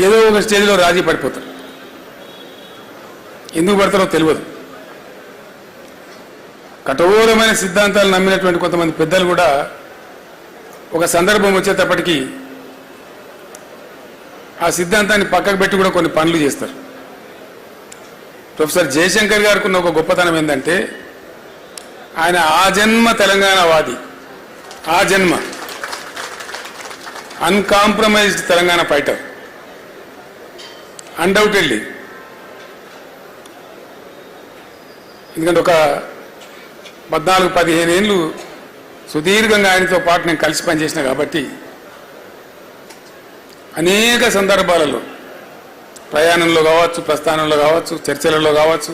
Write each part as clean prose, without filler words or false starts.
ఏదో ఒక స్టేజ్లో రాజీ పడిపోతారు. ఎందుకు పడతారో తెలియదు. కఠోరమైన సిద్ధాంతాలు నమ్మినటువంటి కొంతమంది పెద్దలు కూడా ఒక సందర్భం వచ్చేటప్పటికీ ఆ సిద్ధాంతాన్ని పక్కకు పెట్టి కూడా కొన్ని పనులు చేస్తారు. ప్రొఫెసర్ జయశంకర్ గారికి ఉన్న ఒక గొప్పతనం ఏంటంటే ఆయన ఆజన్మ తెలంగాణవాది, ఆజన్మ అన్కాంప్రమైజ్డ్ తెలంగాణ ఫైటర్. అన్డౌటెడ్లీ. ఎందుకంటే ఒక 14-15 ఏళ్ళు సుదీర్ఘంగా ఆయనతో పాటు నేను కలిసి పనిచేసిన కాబట్టి అనేక సందర్భాలలో ప్రయాణంలో కావచ్చు, ప్రస్థానంలో కావచ్చు, చర్చలలో కావచ్చు,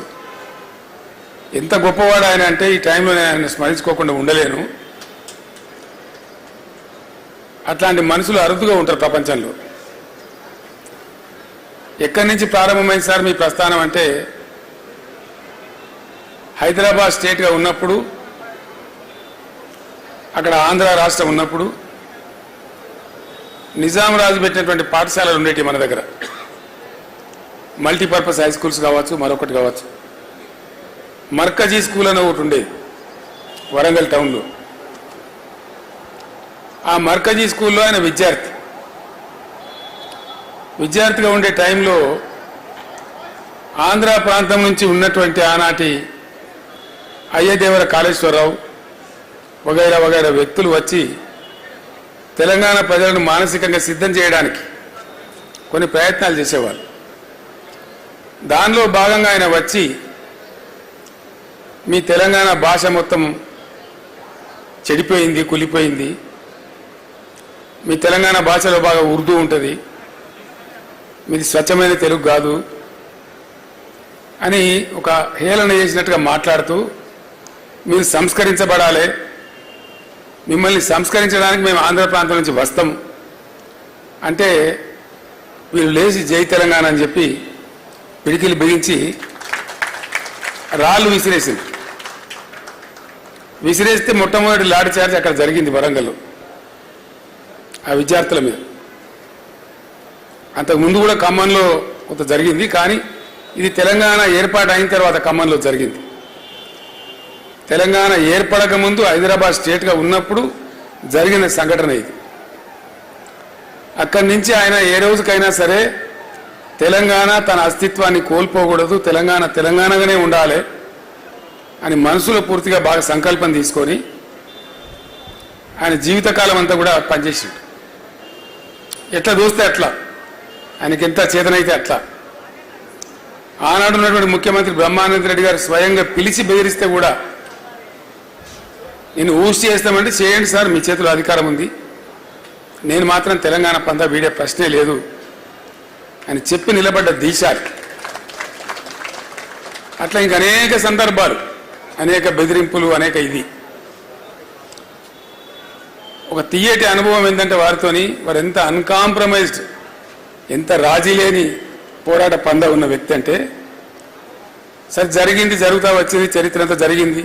ఎంత గొప్పవాడు ఆయన అంటే ఈ టైంలో నేను ఆయన స్మరించుకోకుండా ఉండలేను. అట్లాంటి మనుషులు అరుదుగా ఉంటారు ప్రపంచంలో. ఎక్కడి నుంచి ప్రారంభమైంది సార్ మీ ప్రస్థానం అంటే హైదరాబాద్ స్టేట్గా ఉన్నప్పుడు, అక్కడ ఆంధ్ర రాష్ట్రం ఉన్నప్పుడు నిజాం రాజు పెట్టినటువంటి పాఠశాలలు ఉండేవి మన దగ్గర. మల్టీపర్పస్ హై స్కూల్స్ కావచ్చు, మరొకటి కావచ్చు. మర్కజీ స్కూల్ అని ఒకటి ఉండేది వరంగల్ టౌన్లో. ఆ మర్కజీ స్కూల్లో ఆయన విద్యార్థిగా ఉండే టైంలో ఆంధ్ర ప్రాంతం నుంచి ఉన్నటువంటి ఆనాటి అయ్యదేవర కాళేశ్వరరావు వగైరా వగైరా వ్యక్తులు వచ్చి తెలంగాణ ప్రజలను మానసికంగా సిద్ధం చేయడానికి కొన్ని ప్రయత్నాలు చేసేవాళ్ళు. దానిలో భాగంగా ఆయన వచ్చి మీ తెలంగాణ భాష మొత్తం చెడిపోయింది, కులిపోయింది, మీ తెలంగాణ భాషలో బాగా ఉర్దూ ఉంటుంది, మీది స్వచ్ఛమైన తెలుగు కాదు అని ఒక హేళన చేసినట్టుగా మాట్లాడుతూ మీరు సంస్కరించబడాలి, మిమ్మల్ని సంస్కరించడానికి మేము ఆంధ్ర ప్రాంతం నుంచి వస్తాం అంటే వీళ్ళు లేచి జై తెలంగాణ అని చెప్పి పిడికిలు బిగించి రాళ్ళు విసిరేస్తే మొట్టమొదటి లాఠీ చార్జ్ అక్కడ జరిగింది వరంగల్లో ఆ విద్యార్థుల మీద. అంతకుముందు కూడా ఖమ్మంలో కొంత జరిగింది, కానీ ఇది తెలంగాణ ఏర్పాటు అయిన తర్వాత ఖమ్మంలో జరిగింది. తెలంగాణ ఏర్పడక ముందు హైదరాబాద్ స్టేట్గా ఉన్నప్పుడు జరిగిన సంఘటన ఇది. అక్కడి నుంచి ఆయన ఏ రోజుకైనా సరే తెలంగాణ తన అస్తిత్వాన్ని కోల్పోకూడదు, తెలంగాణ తెలంగాణగానే ఉండాలి అని మనసులో పూర్తిగా బాగా సంకల్పం తీసుకొని ఆయన జీవితకాలం అంతా కూడా పనిచేసాడు. ఎట్లా దోస్తే అట్లా, ఆయనకి ఎంత చేతనైతే అట్లా. ఆనాడు ఉన్నటువంటి ముఖ్యమంత్రి బ్రహ్మానంద రెడ్డి గారు స్వయంగా పిలిచి బెదిరిస్తే కూడా నేను ఊసి చేస్తామంటే చేయండి సార్, మీ చేతిలో అధికారం ఉంది, నేను మాత్రం తెలంగాణ పందా వీడే ప్రశ్నే లేదు అని చెప్పి నిలబడ్డ దీశాలు. అట్లా ఇంక అనేక సందర్భాలు, అనేక బెదిరింపులు, అనేక ఇది. ఒక తీయటి అనుభవం ఏంటంటే వారితోని వారు ఎంత అన్కాంప్రమైజ్డ్, ఎంత రాజీ లేని పోరాట పంద ఉన్న వ్యక్తి అంటే, సరే జరిగింది, జరుగుతూ వచ్చింది, చరిత్ర అంతా జరిగింది,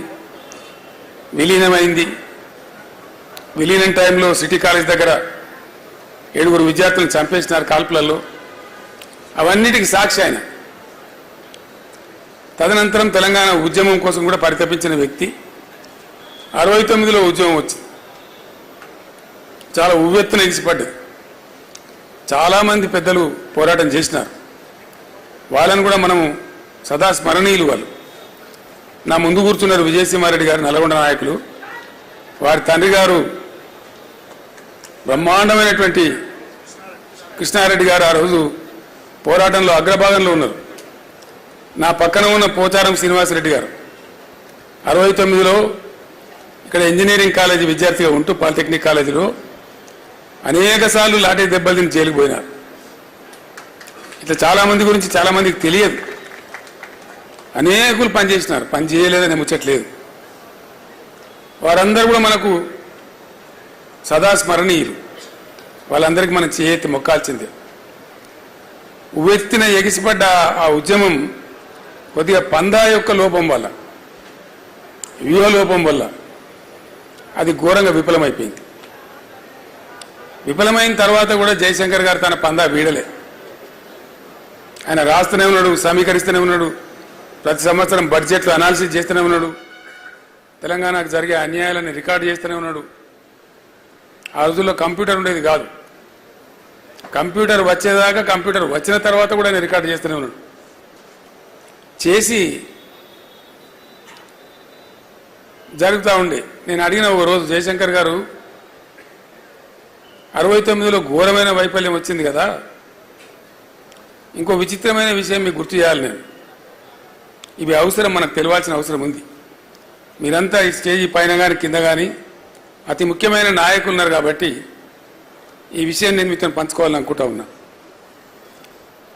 విలీనమైంది. విలీనం టైంలో సిటీ కాలేజ్ దగ్గర 7 విద్యార్థులను చంపేసినారు కాల్పులలో. అవన్నిటికీ సాక్షి ఆయన. తదనంతరం తెలంగాణ ఉద్యమం కోసం కూడా పరితపించిన వ్యక్తి. 69లో ఉద్యమం వచ్చింది, చాలా ఉవ్వెత్తున ఎగిసిపడ్డది. చాలామంది పెద్దలు పోరాటం చేసినారు, వాళ్ళని కూడా మనము సదా స్మరణీయులు. వాళ్ళు నా ముందు కూర్చున్నారు విజయసింహారెడ్డి గారు, నల్గొండ నాయకులు. వారి తండ్రి గారు బ్రహ్మాండమైనటువంటి కృష్ణారెడ్డి గారు ఆ రోజు పోరాటంలో అగ్రభాగంలో ఉన్నారు. నా పక్కన ఉన్న పోచారం శ్రీనివాసరెడ్డి గారు 69లో ఇక్కడ ఇంజనీరింగ్ కాలేజీ విద్యార్థిగా ఉంటూ పాలిటెక్నిక్ కాలేజీలో అనేక సార్లు లాఠీ దెబ్బలు తిని జైలుకు పోయినారు. ఇట్లా చాలామంది గురించి చాలామందికి తెలియదు. అనేకులు పనిచేసినారు, పని చేయలేదని ముచ్చట్లేదు. వారందరూ కూడా మనకు సదా స్మరణీయులు. వాళ్ళందరికీ మనం చేయెత్తి మొక్కాల్సిందే. ఉవ్వెత్తిన ఎగిసిపడ్డ ఆ ఉద్యమం కొద్దిగా పందా యొక్క లోపం వల్ల, వ్యూహ లోపం వల్ల అది ఘోరంగా విఫలమైపోయింది. విఫలమైన తర్వాత కూడా జయశంకర్ గారు తన పందా వీడలే. ఆయన రాస్తూనే ఉన్నాడు, సమీకరిస్తూనే ఉన్నాడు, ప్రతి సంవత్సరం బడ్జెట్లో అనాలిసిస్ చేస్తూనే ఉన్నాడు, తెలంగాణకు జరిగే అన్యాయాలను రికార్డు చేస్తూనే ఉన్నాడు. ఆ రోజుల్లో కంప్యూటర్ ఉండేది కాదు. కంప్యూటర్ వచ్చేదాకా, కంప్యూటర్ వచ్చిన తర్వాత కూడా ఆయన రికార్డు చేస్తూనే ఉన్నాడు. చేసి జరుగుతూ ఉండే. నేను అడిగిన ఒక రోజు జయశంకర్ గారు 69లో ఘోరమైన వైఫల్యం వచ్చింది కదా, ఇంకో విచిత్రమైన విషయం మీకు గుర్తు చేయాలి. నేను ఇవి అవసరం, మనకు తెలియాల్సిన అవసరం ఉంది. మీరంతా ఈ స్టేజీ పైన కానీ కింద కానీ అతి ముఖ్యమైన నాయకులు ఉన్నారు కాబట్టి ఈ విషయం నేను మీతో పంచుకోవాలనుకుంటా ఉన్నా.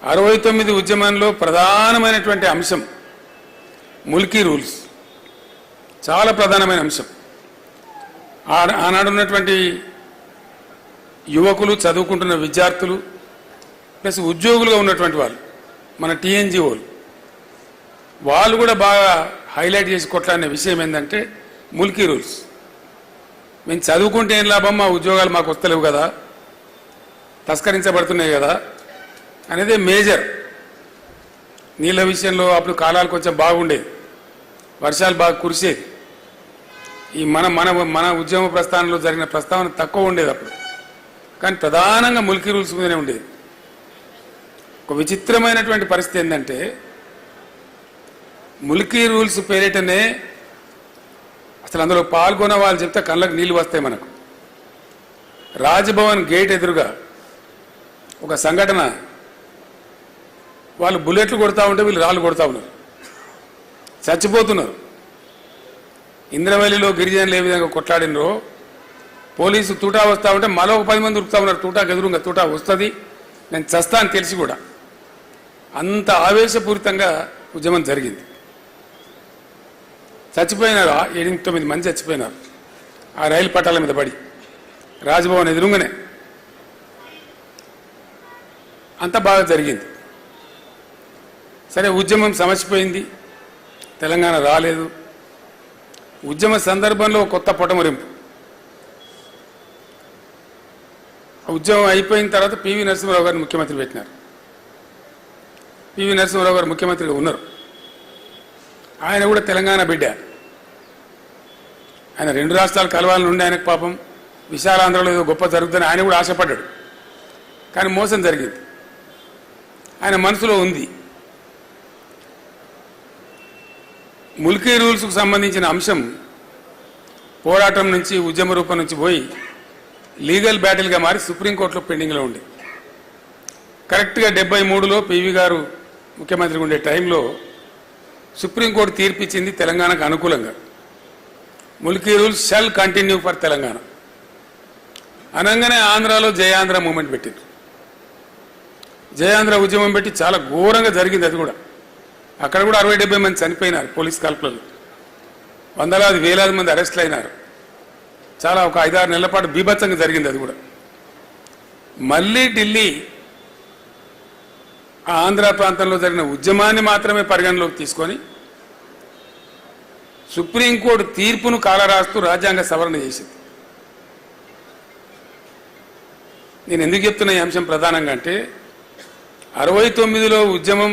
69 ఉద్యమంలో ప్రధానమైనటువంటి అంశం ముల్కీ రూల్స్, చాలా ప్రధానమైన అంశం. ఆనాడు ఉన్నటువంటి యువకులు, చదువుకుంటున్న విద్యార్థులు, ప్లస్ ఉద్యోగులుగా ఉన్నటువంటి వాళ్ళు, మన టీఎన్జిఓలు, వాళ్ళు కూడా బాగా హైలైట్ చేసి కొట్లాడిన విషయం ఏంటంటే ముల్కీ రూల్స్. మేము చదువుకుంటే ఏం లాభం, మా ఉద్యోగాలు మాకు వస్తలేవు కదా, తస్కరించబడుతున్నాయి కదా అనేదే మేజర్. నీళ్ళ విషయంలో అప్పుడు కాలాలు కొంచెం బాగుండేది, వర్షాలు బాగా కురిసేది. ఈ మన మన మన ఉద్యమ ప్రస్థానంలో జరిగిన ప్రస్తావన తక్కువ ఉండేది అప్పుడు, కానీ ప్రధానంగా ముల్కీ రూల్స్ మీదనే ఉండేది. ఒక విచిత్రమైనటువంటి పరిస్థితి ఏంటంటే ముల్కీ రూల్స్ పేరిటనే అసలు అందులో పాల్గొన్న వాళ్ళు చెప్తే కళ్ళకు నీళ్ళు వస్తాయి మనకు. రాజ్భవన్ గేట్ ఎదురుగా ఒక సంఘటన, వాళ్ళు బుల్లెట్లు కొడతా ఉంటే వీళ్ళు రాళ్ళు కొడతా ఉన్నారు, చచ్చిపోతున్నారు. ఇంద్రవల్లిలో గిరిజనులు ఏ విధంగా కొట్లాడినరో, పోలీసు తూటా వస్తూ ఉంటే మరో 10 మంది ఉరుకుతా ఉన్నారు, తూటాకు ఎదురుగా తూటా వస్తుంది, నేను చస్తా అని తెలిసి కూడా. అంత ఆవేశపూరితంగా ఉద్యమం జరిగింది. చచ్చిపోయినారు, 8-9 మంది చచ్చిపోయినారు ఆ రైలు పట్టాల మీద పడి, రాజ్భవన్ ఎదురుగానే. అంత బాగా జరిగింది. సరే, ఉద్యమం సమసిపోయింది, తెలంగాణ రాలేదు. ఉద్యమ సందర్భంలో కొత్త పొటమరింపు. ఉద్యమం అయిపోయిన తర్వాత పివి నరసింహారావు గారిని ముఖ్యమంత్రి పెట్టినారు. పివి నరసింహారావు గారు ముఖ్యమంత్రిగా ఉన్నారు. ఆయన కూడా తెలంగాణ బిడ్డ. ఆయన 2 రాష్ట్రాలు కలవాలని ఉండి ఆయనకు పాపం విశాలాంధ్రలో ఏదో గొప్ప జరుగుతుందని ఆయన కూడా ఆశపడ్డాడు. కానీ మోసం జరిగింది, ఆయన మనసులో ఉంది. ముల్కీ రూల్స్కు సంబంధించిన అంశం పోరాటం నుంచి, ఉద్యమ రూపం నుంచి పోయి లీగల్ బ్యాటిల్గా మారి సుప్రీంకోర్టులో పెండింగ్లో ఉంది. కరెక్ట్గా 73లో పివి గారు ముఖ్యమంత్రిగా ఉండే టైంలో సుప్రీంకోర్టు తీర్పిచ్చింది తెలంగాణకు అనుకూలంగా. Mulki rules shall continue for Telangana అనగానే ఆంధ్రాలో జయాంధ్ర మూమెంట్ పెట్టింది. జయాంధ్ర ఉద్యమం పెట్టి చాలా ఘోరంగా జరిగింది. అది కూడా అక్కడ కూడా 60-70 మంది చనిపోయినారు పోలీస్ కాల్పులలో, వందలాది వేలాది మంది అరెస్టులు అయినారు. చాలా ఒక 5-6 నెలల పాటు బీభత్సంగా జరిగింది. అది కూడా మళ్ళీ ఢిల్లీ ఆ ఆంధ్ర ప్రాంతంలో జరిగిన ఉద్యమాన్ని మాత్రమే పరిగణలోకి తీసుకొని సుప్రీంకోర్టు తీర్పును కాలరాస్తూ రాజ్యాంగ సవరణ చేసింది. నేను ఎందుకు చెప్తున్నా ఈ అంశం ప్రధానంగా అంటే 69లో ఉద్యమం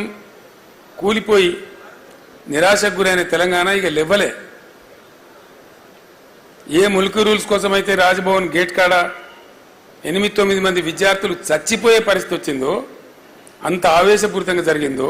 కూలిపోయి నిరాశకు గురైన తెలంగాణ ఇక లెవ్వలే. ఏ ముల్కీ రూల్స్ కోసమైతే రాజ్భవన్ గేట్ కాడ 8-9 మంది విద్యార్థులు చచ్చిపోయే పరిస్థితి వచ్చిందో, అంత ఆవేశపూరితంగా జరిగిందో,